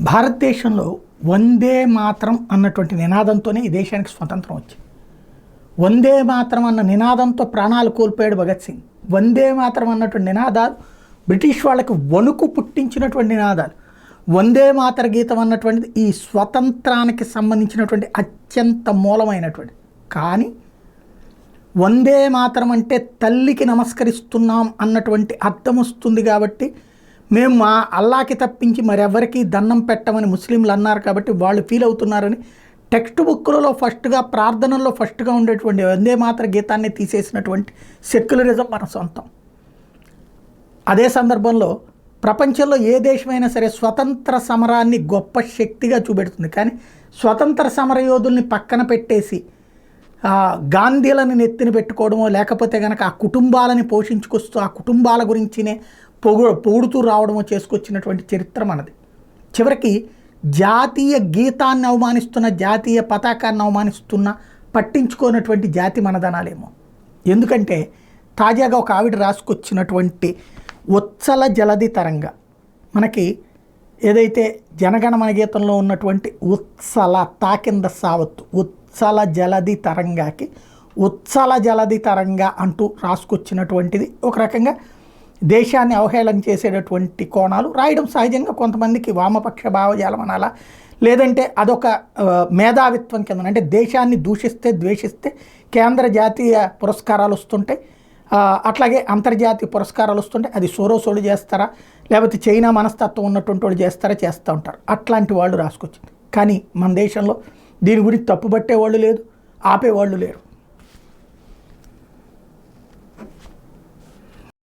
భారతదేశంలో వందే మాతరం అన్నటువంటి నినాదంతోనే ఈ దేశానికి స్వతంత్రం వచ్చింది. వందే మాతరం అన్న నినాదంతో ప్రాణాలు కోల్పోయాడు భగత్ సింగ్. వందే మాతరం అన్నటువంటి నినాదాలు బ్రిటిష్ వాళ్ళకి వణుకు పుట్టించినటువంటి నినాదాలు. వందే మాతర గీతం అన్నటువంటిది ఈ స్వతంత్రానికి సంబంధించినటువంటి అత్యంత మూలమైనటువంటి. కానీ వందే మాతరం అంటే తల్లికి నమస్కరిస్తున్నాం అన్నటువంటి అర్థం వస్తుంది. కాబట్టి మేము మా అల్లాకి తప్పించి మరెవరికి దండం పెట్టమని ముస్లింలు అన్నారు కాబట్టి వాళ్ళు ఫీల్ అవుతున్నారని టెక్స్ట్ బుక్లలో ఫస్ట్గా ప్రార్థనల్లో ఫస్ట్గా ఉండేటువంటి వందే మాతర గీతాన్ని తీసేసినటువంటి సెక్యులరిజం మన సొంతం. అదే సందర్భంలో ప్రపంచంలో ఏ దేశమైనా సరే స్వతంత్ర సమరాన్ని గొప్ప శక్తిగా చూపెడుతుంది. కానీ స్వతంత్ర సమరయోధుల్ని పక్కన పెట్టేసి గాంధీలను నెత్తిన పెట్టుకోవడమో లేకపోతే కనుక ఆ కుటుంబాలని పోషించుకొస్తూ ఆ కుటుంబాల గురించినే పొగుడుతూ రావడమో చేసుకొచ్చినటువంటి చరిత్ర మనది. చివరికి జాతీయ గీతాన్ని అవమానిస్తున్న, జాతీయ పతాకాన్ని అవమానిస్తున్న పట్టించుకోనటువంటి జాతి మనదనాలేమో. ఎందుకంటే తాజాగా ఒక ఆవిడ రాసుకొచ్చినటువంటి ఉత్సల జలది తరంగా, మనకి ఏదైతే జనగణమన గీతంలో ఉన్నటువంటి ఉత్సల తాకింద సావత్తు ఉత్సల జలది తరంగాకి ఉత్సల జలది తరంగా అంటూ రాసుకొచ్చినటువంటిది ఒక రకంగా దేశాన్ని అవహేళన చేసేటటువంటి కోణాలు రాయడం సహజంగా కొంతమందికి వామపక్ష భావజాలం అనాలా, లేదంటే అదొక మేధావిత్వం కింద. అంటే దేశాన్ని దూషిస్తే ద్వేషిస్తే కేంద్ర జాతీయ పురస్కారాలు వస్తుంటాయి, అట్లాగే అంతర్జాతీయ పురస్కారాలు వస్తుంటాయి. అది సోరోసోడు చేస్తారా లేకపోతే చైనా మనస్తత్వం ఉన్నటువంటి వాళ్ళు చేస్తూ ఉంటారు. అట్లాంటి వాళ్ళు రాసుకొచ్చింది. కానీ మన దేశంలో దీని గురించి తప్పుపట్టేవాళ్ళు లేదు, ఆపేవాళ్ళు లేరు.